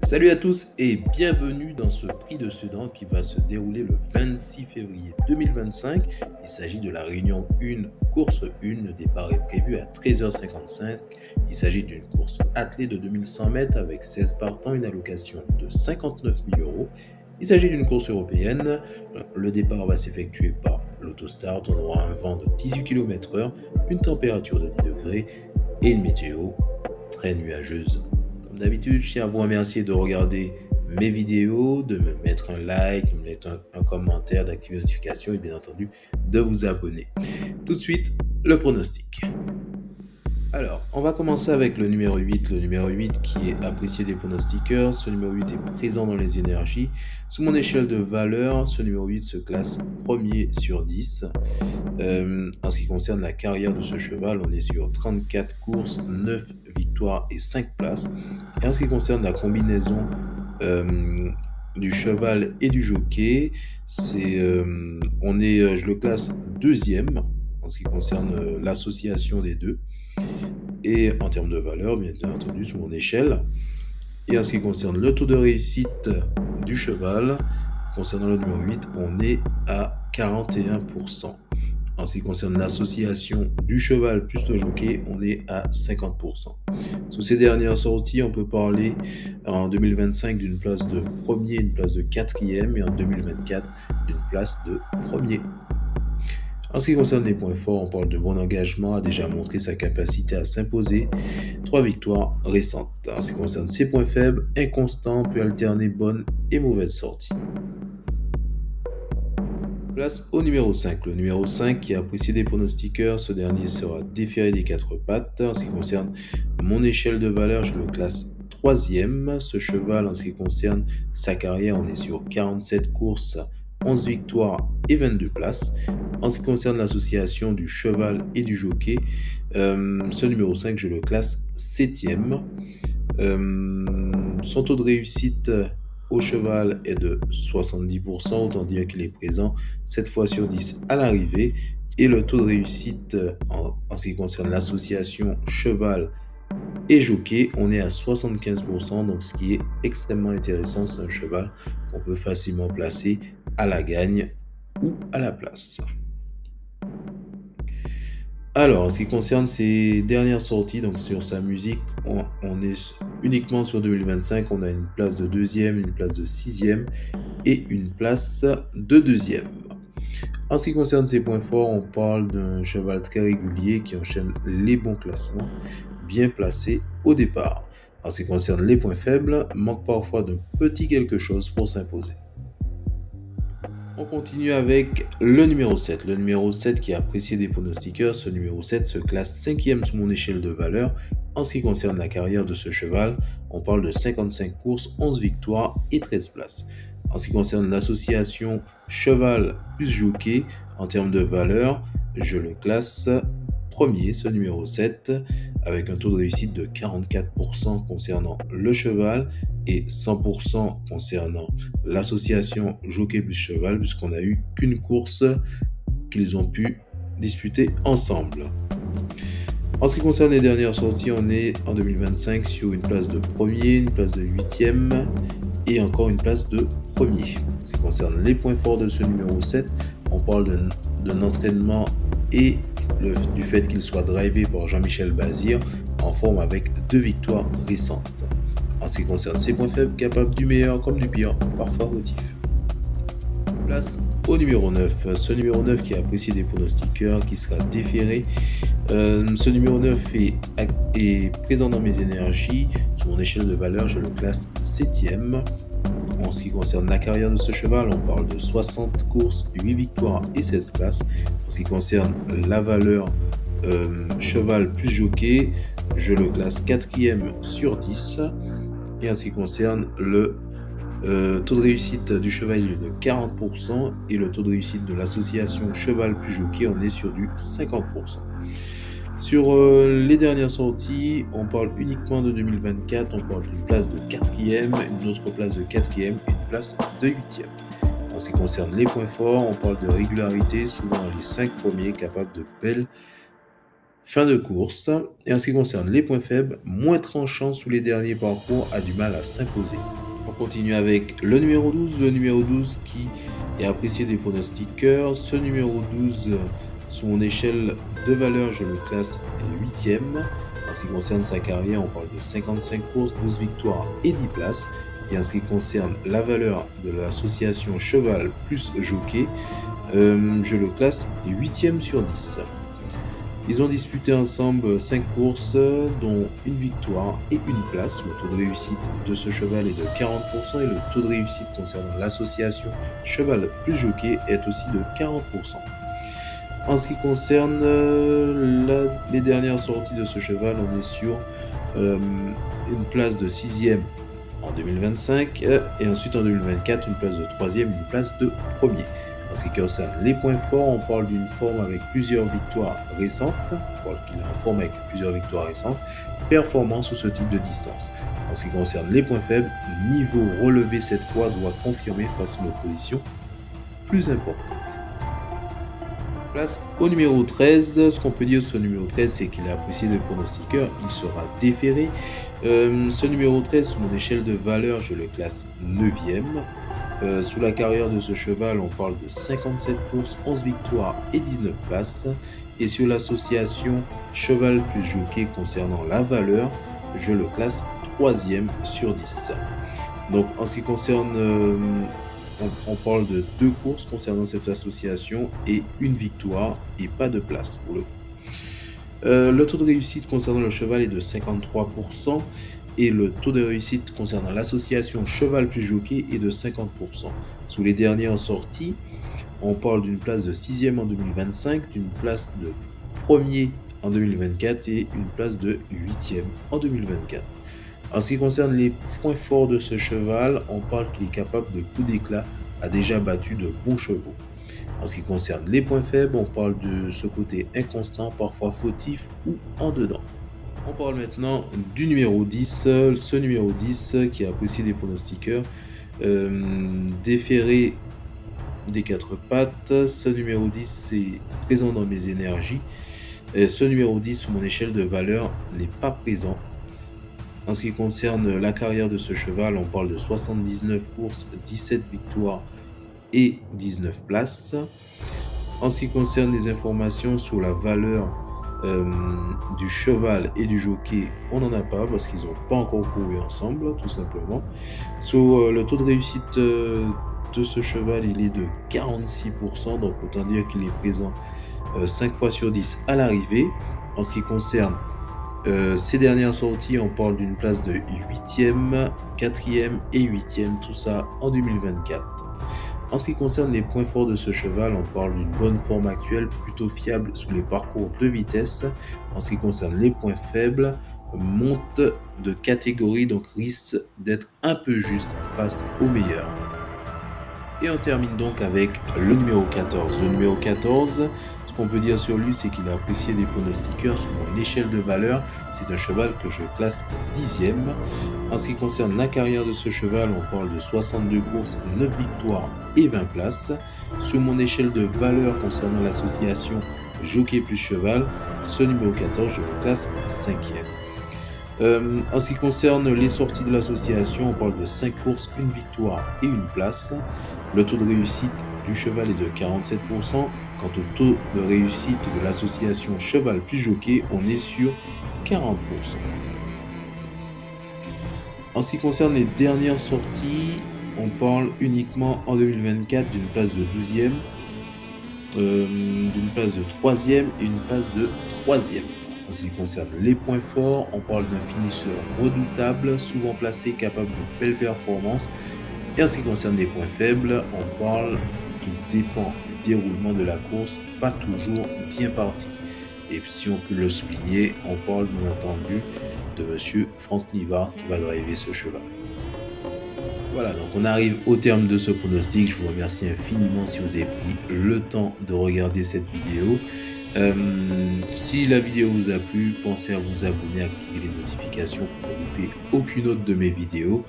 Salut à tous et bienvenue dans ce prix de Sedan qui va se dérouler le 26 février 2025. Il s'agit de la réunion 1, course 1. Le départ est prévu à 13h55. Il s'agit d'une course attelée de 2100 mètres avec 16 partants, une allocation de 59 000 euros. Il s'agit d'une course européenne. Le départ va s'effectuer par l'autostart. On aura un vent de 18 km/h, une température de 10 degrés et une météo très nuageuse. Comme d'habitude, je tiens à vous remercier de regarder mes vidéos, de me mettre un like, de me mettre un commentaire, d'activer les notifications et bien entendu de vous abonner. Tout de suite, le pronostic. Alors, on va commencer avec le numéro 8. Le numéro 8 qui est apprécié des pronostiqueurs. Ce numéro 8 est présent dans les énergies. Sous mon échelle de valeur, ce numéro 8 se classe premier sur 10. En ce qui concerne la carrière de ce cheval, on est sur 34 courses, 9 victoires et 5 places. Et en ce qui concerne la combinaison du cheval et du jockey, je le classe deuxième en ce qui concerne l'association des deux. Et en termes de valeur, bien entendu, sur mon échelle. Et en ce qui concerne le taux de réussite du cheval, concernant le numéro 8, on est à 41%. En ce qui concerne l'association du cheval plus le jockey, on est à 50%. Sur ces dernières sorties, on peut parler en 2025 d'une place de premier, une place de quatrième, et en 2024 d'une place de premier. En ce qui concerne les points forts, on parle de bon engagement, a déjà montré sa capacité à s'imposer, 3 victoires récentes. En ce qui concerne ses points faibles, inconstant, peut alterner bonnes et mauvaises sorties. Place au numéro 5. Le numéro 5 qui est apprécié des pronostiqueurs, ce dernier sera déféré des 4 pattes. En ce qui concerne mon échelle de valeur, je le classe troisième. Ce cheval, en ce qui concerne sa carrière, on est sur 47 courses, 11 victoires et 22 places. En ce qui concerne l'association du cheval et du jockey, ce numéro 5, je le classe septième. Son taux de réussite au cheval est de 70%, autant dire qu'il est présent 7 fois sur 10 à l'arrivée. Et le taux de réussite en ce qui concerne l'association cheval et jockey, on est à 75%, donc ce qui est extrêmement intéressant. C'est un cheval qu'on peut facilement placer à la gagne ou à la place. Alors, en ce qui concerne ses dernières sorties, donc sur sa musique, on est uniquement sur 2025. On a une place de deuxième, une place de sixième et une place de deuxième. En ce qui concerne ses points forts, on parle d'un cheval très régulier qui enchaîne les bons classements, bien placé au départ. En ce qui concerne les points faibles, manque parfois d'un petit quelque chose pour s'imposer. On continue avec le numéro 7. Le numéro 7 qui est apprécié des pronostiqueurs, ce numéro 7 se classe cinquième sous mon échelle de valeur. En ce qui concerne la carrière de ce cheval, on parle de 55 courses, 11 victoires et 13 places. En ce qui concerne l'association cheval plus jockey, en termes de valeur, je le classe premier, ce numéro 7, avec un taux de réussite de 44% concernant le cheval et 100% concernant l'association jockey plus cheval, puisqu'on n'a eu qu'une course qu'ils ont pu disputer ensemble. En ce qui concerne les dernières sorties, on est en 2025 sur une place de premier, une place de huitième et encore une place de premier. En ce qui concerne les points forts de ce numéro 7, on parle d'un entraînement et du fait qu'il soit drivé par Jean-Michel Bazir en forme avec 2 victoires récentes. En ce qui concerne ses points faibles, capable du meilleur comme du pire, parfois fautif. Place au numéro 9. Ce numéro 9 qui est apprécié des pronostiqueurs, qui sera déféré. Ce numéro 9 est présent dans mes énergies. Sur mon échelle de valeur, je le classe septième. En ce qui concerne la carrière de ce cheval, on parle de 60 courses, 8 victoires et 16 places. En ce qui concerne la valeur cheval plus jockey, je le classe quatrième sur 10. Et en ce qui concerne le taux de réussite du cheval est de 40% et le taux de réussite de l'association cheval plus jockey, on est sur du 50%. Sur les dernières sorties, on parle uniquement de 2024, on parle d'une place de quatrième, une autre place de quatrième et une place de huitième. En ce qui concerne les points forts, on parle de régularité, souvent les 5 premiers capables de belles fin de course. Et en ce qui concerne les points faibles, moins tranchant sous les derniers parcours, a du mal à s'imposer. On continue avec le numéro 12. Le numéro 12 qui est apprécié des pronostiqueurs. Ce numéro 12, sous mon échelle de valeur, je le classe 8e. En ce qui concerne sa carrière, on parle de 55 courses, 12 victoires et 10 places. Et en ce qui concerne la valeur de l'association cheval plus jockey, je le classe 8e sur 10. Ils ont disputé ensemble 5 courses, dont une victoire et une place. Le taux de réussite de ce cheval est de 40% et le taux de réussite concernant l'association cheval plus jockey est aussi de 40%. En ce qui concerne les dernières sorties de ce cheval, on est sur une place de 6e en 2025 et ensuite en 2024 une place de 3e, une place de 1er. En ce qui concerne les points forts, on parle d'une forme avec plusieurs victoires récentes, on parle qu'il est en forme avec plusieurs victoires récentes, performance sous ce type de distance. En ce qui concerne les points faibles, niveau relevé cette fois doit confirmer face à une opposition plus importante. Place au numéro 13, ce qu'on peut dire sur le numéro 13, c'est qu'il est apprécié des pronostiqueurs, il sera déféré. Ce numéro 13, sur mon échelle de valeur, je le classe 9e. Sous la carrière de ce cheval, on parle de 57 courses, 11 victoires et 19 places. Et sur l'association cheval plus jockey concernant la valeur, je le classe 3e sur 10. Donc en ce qui concerne... on parle de 2 courses concernant cette association et une victoire et pas de place pour le coup. Le taux de réussite concernant le cheval est de 53% et le taux de réussite concernant l'association cheval plus jockey est de 50%. Sous les dernières sorties, on parle d'une place de 6e en 2025, d'une place de 1er en 2024 et une place de 8e en 2024. En ce qui concerne les points forts de ce cheval, on parle qu'il est capable de coups d'éclat, a déjà battu de bons chevaux. En ce qui concerne les points faibles, on parle de ce côté inconstant, parfois fautif ou en dedans. On parle maintenant du numéro 10, ce numéro 10 qui est apprécié des pronostiqueurs, déféré des 4 pattes. Ce numéro 10 est présent dans mes énergies. Ce numéro 10, sur mon échelle de valeur, n'est pas présent. En ce qui concerne la carrière de ce cheval, on parle de 79 courses, 17 victoires et 19 places. En ce qui concerne les informations sur la valeur du cheval et du jockey, on n'en a pas parce qu'ils n'ont pas encore couru ensemble, tout simplement. Sur le taux de réussite de ce cheval, il est de 46%, donc autant dire qu'il est présent 5 fois sur 10 à l'arrivée. En ce qui concerne ces dernières sorties, on parle d'une place de 8e, 4e et 8e, tout ça en 2024. En ce qui concerne les points forts de ce cheval, on parle d'une bonne forme actuelle, plutôt fiable sous les parcours de vitesse. En ce qui concerne les points faibles, monte de catégorie, donc risque d'être un peu juste face au meilleur. Et on termine donc avec le numéro 14. Le numéro 14, ce qu'on peut dire sur lui, c'est qu'il est apprécié des pronostiqueurs sur mon échelle de valeur. C'est un cheval que je classe 10e. En ce qui concerne la carrière de ce cheval, on parle de 62 courses, 9 victoires et 20 places. Sur mon échelle de valeur concernant l'association jockey plus cheval, ce numéro 14, je le classe 5e. En ce qui concerne les sorties de l'association, on parle de 5 courses, une victoire et une place. Le taux de réussite du cheval est de 47%. Quant au taux de réussite de l'association cheval plus jockey, on est sur 40%. En ce qui concerne les dernières sorties, on parle uniquement en 2024 d'une place de 12e, d'une place de 3e et une place de 3e. En ce qui concerne les points forts, on parle d'un finisseur redoutable, souvent placé, capable de belles performances. Et en ce qui concerne les points faibles, on parle qu'il dépend du déroulement de la course, pas toujours bien parti. Et si on peut le souligner, on parle bien entendu de monsieur Franck Nivard qui va driver ce cheval. Voilà, donc on arrive au terme de ce pronostic. Je vous remercie infiniment si vous avez pris le temps de regarder cette vidéo. Si la vidéo vous a plu, pensez à vous abonner, à activer les notifications pour ne louper aucune autre de mes vidéos.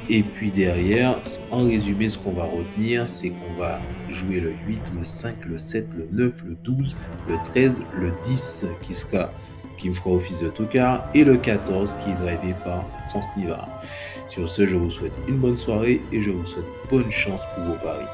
Et puis derrière, en résumé, ce qu'on va retenir, c'est qu'on va jouer le 8, le 5, le 7, le 9, le 12, le 13, le 10 qui sera qui me fera office de tocard, et le 14 qui est drivé par Franck Nivard. Sur ce, je vous souhaite une bonne soirée et je vous souhaite bonne chance pour vos paris.